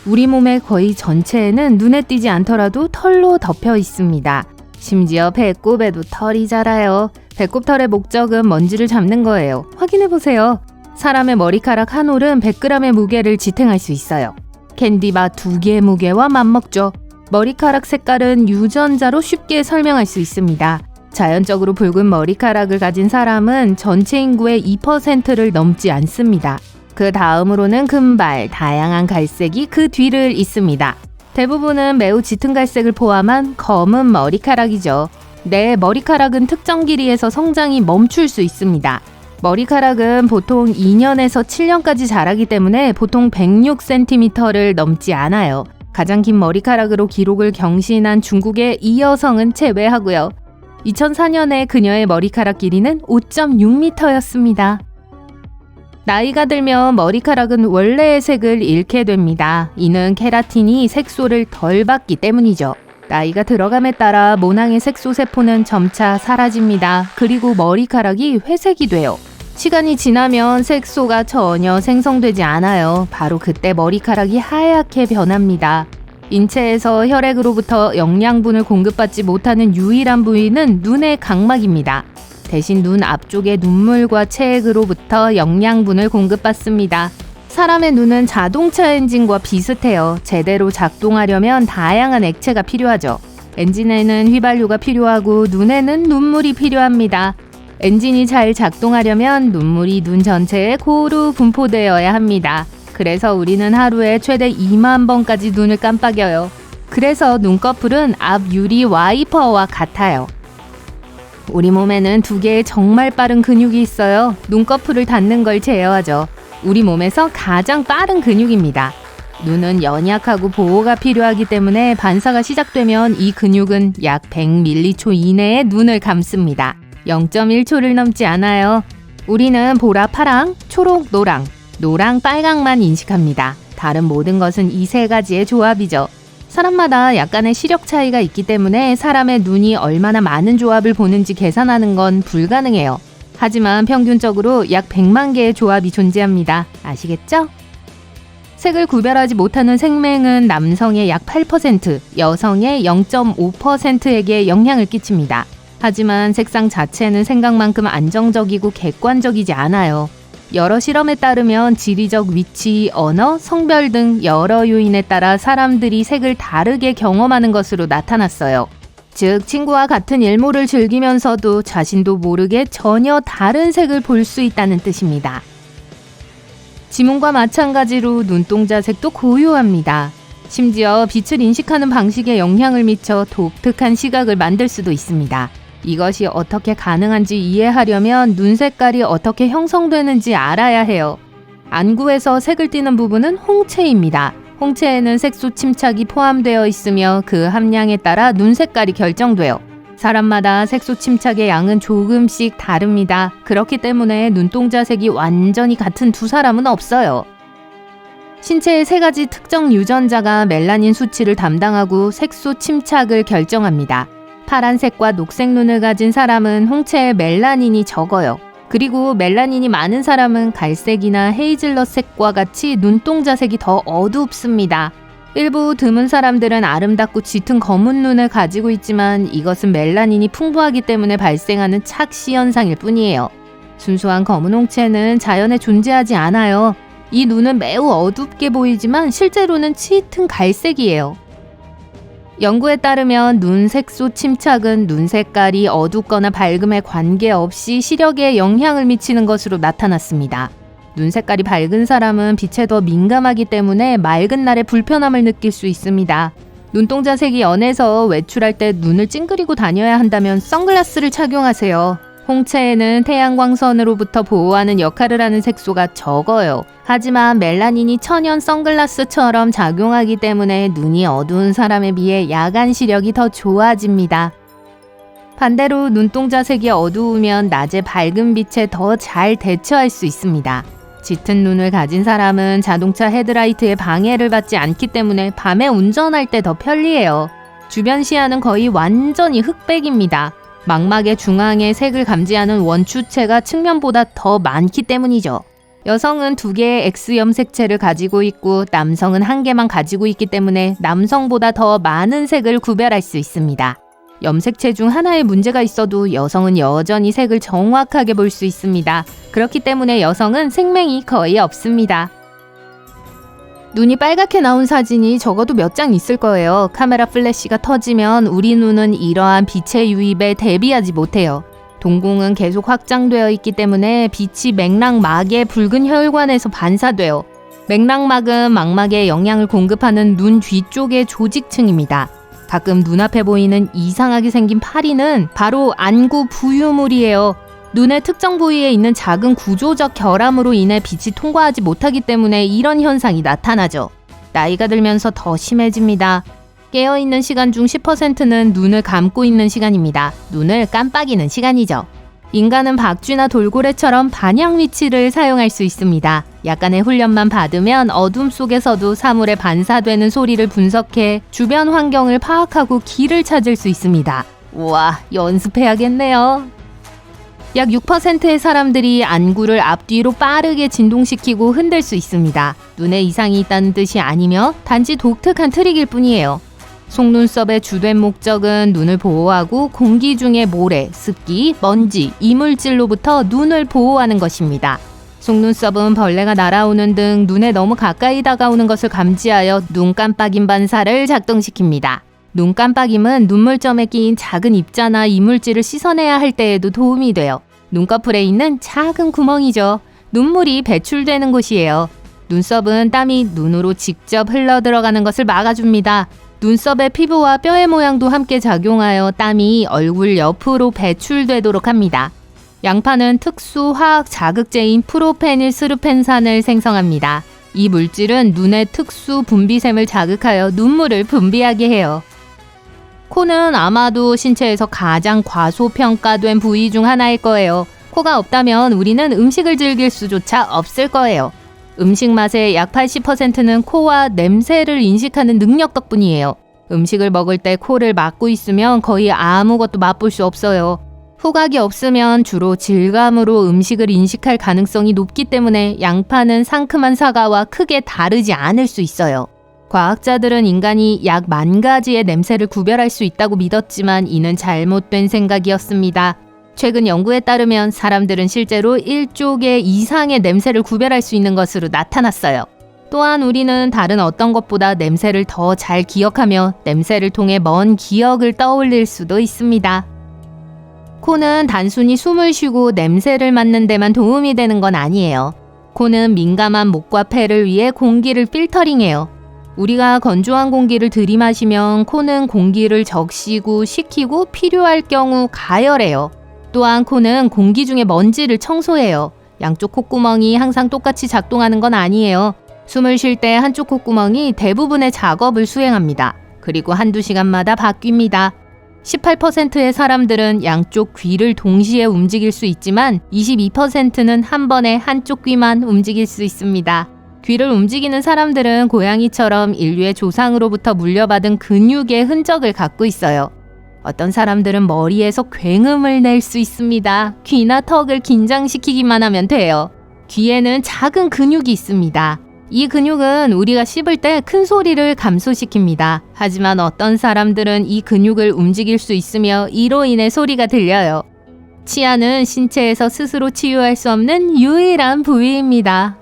우리 몸의 거의 전체에는 눈에 띄지 않더라도 털로 덮여 있습니다. 심지어 배꼽에도 털이 자라요. 배꼽털의 목적은 먼지를 잡는 거예요. 확인해보세요. 사람의 머리카락 한 올은 100g의 무게를 지탱할 수 있어요. 캔디바 2개의 무게와 맞먹죠. 머리카락 색깔은 유전자로 쉽게 설명할 수 있습니다. 자연적으로 붉은 머리카락을 가진 사람은 전체 인구의 2%를 넘지 않습니다. 그 다음으로는 금발, 다양한 갈색이 그 뒤를 잇습니다. 대부분은 매우 짙은 갈색을 포함한 검은 머리카락이죠. 내 머리카락은 특정 길이에서 성장이 멈출 수 있습니다. 머리카락은 보통 2년에서 7년까지 자라기 때문에 보통 106cm를 넘지 않아요. 가장 긴 머리카락으로 기록을 경신한 중국의 이 여성은 제외하고요. 2004년에 그녀의 머리카락 길이는 5.6m였습니다. 나이가 들면 머리카락은 원래의 색을 잃게 됩니다. 이는 케라틴이 색소를 덜 받기 때문이죠. 나이가 들어감에 따라 모낭의 색소 세포는 점차 사라집니다. 그리고 머리카락이 회색이 돼요. 시간이 지나면 색소가 전혀 생성되지 않아요. 바로 그때 머리카락이 하얗게 변합니다. 인체에서 혈액으로부터 영양분을 공급받지 못하는 유일한 부위는 눈의 각막입니다. 대신 눈 앞쪽의 눈물과 체액으로부터 영양분을 공급받습니다. 사람의 눈은 자동차 엔진과 비슷해요. 제대로 작동하려면 다양한 액체가 필요하죠. 엔진에는 휘발유가 필요하고 눈에는 눈물이 필요합니다. 엔진이 잘 작동하려면 눈물이 눈 전체에 고루 분포되어야 합니다. 그래서 우리는 하루에 최대 2만 번까지 눈을 깜빡여요. 그래서 눈꺼풀은 앞 유리 와이퍼와 같아요. 우리 몸에는 2개의 정말 빠른 근육이 있어요. 눈꺼풀을 닫는 걸 제어하죠. 우리 몸에서 가장 빠른 근육입니다. 눈은 연약하고 보호가 필요하기 때문에 반사가 시작되면 이 근육은 약 100m초 이내에 눈을 감습니다. 0.1초를 넘지 않아요. 우리는 보라, 파랑, 초록, 노랑, 노랑, 빨강만 인식합니다. 다른 모든 것은 이 3가지의 조합이죠. 사람마다 약간의 시력 차이가 있기 때문에 사람의 눈이 얼마나 많은 조합을 보는지 계산하는 건 불가능해요. 하지만 평균적으로 약 100만 개의 조합이 존재합니다. 아시겠죠? 색을 구별하지 못하는 생맹은 남성의 약 8%, 여성의 0.5%에게 영향을 끼칩니다. 하지만 색상 자체는 생각만큼 안정적이고 객관적이지 않아요. 여러 실험에 따르면 지리적 위치, 언어, 성별 등 여러 요인에 따라 사람들이 색을 다르게 경험하는 것으로 나타났어요. 즉, 친구와 같은 일몰을 즐기면서도 자신도 모르게 전혀 다른 색을 볼 수 있다는 뜻입니다. 지문과 마찬가지로 눈동자 색도 고유합니다. 심지어 빛을 인식하는 방식에 영향을 미쳐 독특한 시각을 만들 수도 있습니다. 이것이 어떻게 가능한지 이해하려면 눈 색깔이 어떻게 형성되는지 알아야 해요. 안구에서 색을 띠는 부분은 홍채입니다. 홍채에는 색소 침착이 포함되어 있으며 그 함량에 따라 눈 색깔이 결정돼요. 사람마다 색소 침착의 양은 조금씩 다릅니다. 그렇기 때문에 눈동자 색이 완전히 같은 두 사람은 없어요. 신체의 3가지 특정 유전자가 멜라닌 수치를 담당하고 색소 침착을 결정합니다. 파란색과 녹색 눈을 가진 사람은 홍채에 멜라닌이 적어요. 그리고 멜라닌이 많은 사람은 갈색이나 헤이즐넛색과 같이 눈동자 색이 더 어둡습니다. 일부 드문 사람들은 아름답고 짙은 검은 눈을 가지고 있지만 이것은 멜라닌이 풍부하기 때문에 발생하는 착시 현상일 뿐이에요. 순수한 검은 홍채는 자연에 존재하지 않아요. 이 눈은 매우 어둡게 보이지만 실제로는 짙은 갈색이에요. 연구에 따르면 눈 색소 침착은 눈 색깔이 어둡거나 밝음에 관계없이 시력에 영향을 미치는 것으로 나타났습니다. 눈 색깔이 밝은 사람은 빛에 더 민감하기 때문에 맑은 날에 불편함을 느낄 수 있습니다. 눈동자 색이 연해서 외출할 때 눈을 찡그리고 다녀야 한다면 선글라스를 착용하세요. 홍채에는 태양광선으로부터 보호하는 역할을 하는 색소가 적어요. 하지만 멜라닌이 천연 선글라스처럼 작용하기 때문에 눈이 어두운 사람에 비해 야간 시력이 더 좋아집니다. 반대로 눈동자 색이 어두우면 낮에 밝은 빛에 더 잘 대처할 수 있습니다. 짙은 눈을 가진 사람은 자동차 헤드라이트에 방해를 받지 않기 때문에 밤에 운전할 때 더 편리해요. 주변 시야는 거의 완전히 흑백입니다. 망막의 중앙에 색을 감지하는 원추체가 측면보다 더 많기 때문이죠. 여성은 2개의 X 염색체를 가지고 있고 남성은 1개만 가지고 있기 때문에 남성보다 더 많은 색을 구별할 수 있습니다. 염색체 중 하나에 문제가 있어도 여성은 여전히 색을 정확하게 볼 수 있습니다. 그렇기 때문에 여성은 색맹이 거의 없습니다. 눈이 빨갛게 나온 사진이 적어도 몇 장 있을 거예요. 카메라 플래시가 터지면 우리 눈은 이러한 빛의 유입에 대비하지 못해요. 동공은 계속 확장되어 있기 때문에 빛이 맥락막의 붉은 혈관에서 반사돼요. 맥락막은 망막에 영양을 공급하는 눈 뒤쪽의 조직층입니다. 가끔 눈앞에 보이는 이상하게 생긴 파리는 바로 안구 부유물이에요. 눈의 특정 부위에 있는 작은 구조적 결함으로 인해 빛이 통과하지 못하기 때문에 이런 현상이 나타나죠. 나이가 들면서 더 심해집니다. 깨어있는 시간 중 10%는 눈을 감고 있는 시간입니다. 눈을 깜빡이는 시간이죠. 인간은 박쥐나 돌고래처럼 반향 위치를 사용할 수 있습니다. 약간의 훈련만 받으면 어둠 속에서도 사물에 반사되는 소리를 분석해 주변 환경을 파악하고 길을 찾을 수 있습니다. 우와, 연습해야겠네요. 약 6%의 사람들이 안구를 앞뒤로 빠르게 진동시키고 흔들 수 있습니다. 눈에 이상이 있다는 뜻이 아니며 단지 독특한 트릭일 뿐이에요. 속눈썹의 주된 목적은 눈을 보호하고 공기 중의 모래, 습기, 먼지, 이물질로부터 눈을 보호하는 것입니다. 속눈썹은 벌레가 날아오는 등 눈에 너무 가까이 다가오는 것을 감지하여 눈 깜빡임 반사를 작동시킵니다. 눈 깜빡임은 눈물점에 끼인 작은 입자나 이물질을 씻어내야 할 때에도 도움이 돼요. 눈꺼풀에 있는 작은 구멍이죠. 눈물이 배출되는 곳이에요. 눈썹은 땀이 눈으로 직접 흘러 들어가는 것을 막아줍니다. 눈썹의 피부와 뼈의 모양도 함께 작용하여 땀이 얼굴 옆으로 배출되도록 합니다. 양파는 특수 화학 자극제인 프로페닐스루펜산을 생성합니다. 이 물질은 눈의 특수 분비샘을 자극하여 눈물을 분비하게 해요. 코는 아마도 신체에서 가장 과소평가된 부위 중 하나일 거예요. 코가 없다면 우리는 음식을 즐길 수조차 없을 거예요. 음식 맛의 약 80%는 코와 냄새를 인식하는 능력 덕분이에요. 음식을 먹을 때 코를 막고 있으면 거의 아무것도 맛볼 수 없어요. 후각이 없으면 주로 질감으로 음식을 인식할 가능성이 높기 때문에 양파는 상큼한 사과와 크게 다르지 않을 수 있어요. 과학자들은 인간이 약 10,000가지의 냄새를 구별할 수 있다고 믿었지만 이는 잘못된 생각이었습니다. 최근 연구에 따르면 사람들은 실제로 1조 개 이상의 냄새를 구별할 수 있는 것으로 나타났어요. 또한 우리는 다른 어떤 것보다 냄새를 더 잘 기억하며 냄새를 통해 먼 기억을 떠올릴 수도 있습니다. 코는 단순히 숨을 쉬고 냄새를 맡는 데만 도움이 되는 건 아니에요. 코는 민감한 목과 폐를 위해 공기를 필터링해요. 우리가 건조한 공기를 들이마시면 코는 공기를 적시고 식히고 필요할 경우 가열해요. 또한 코는 공기 중에 먼지를 청소해요. 양쪽 콧구멍이 항상 똑같이 작동하는 건 아니에요. 숨을 쉴 때 한쪽 콧구멍이 대부분의 작업을 수행합니다. 그리고 한두 시간마다 바뀝니다. 18%의 사람들은 양쪽 귀를 동시에 움직일 수 있지만 22%는 한 번에 한쪽 귀만 움직일 수 있습니다. 귀를 움직이는 사람들은 고양이처럼 인류의 조상으로부터 물려받은 근육의 흔적을 갖고 있어요. 어떤 사람들은 머리에서 굉음을 낼 수 있습니다. 귀나 턱을 긴장시키기만 하면 돼요. 귀에는 작은 근육이 있습니다. 이 근육은 우리가 씹을 때 큰 소리를 감소시킵니다. 하지만 어떤 사람들은 이 근육을 움직일 수 있으며 이로 인해 소리가 들려요. 치아는 신체에서 스스로 치유할 수 없는 유일한 부위입니다.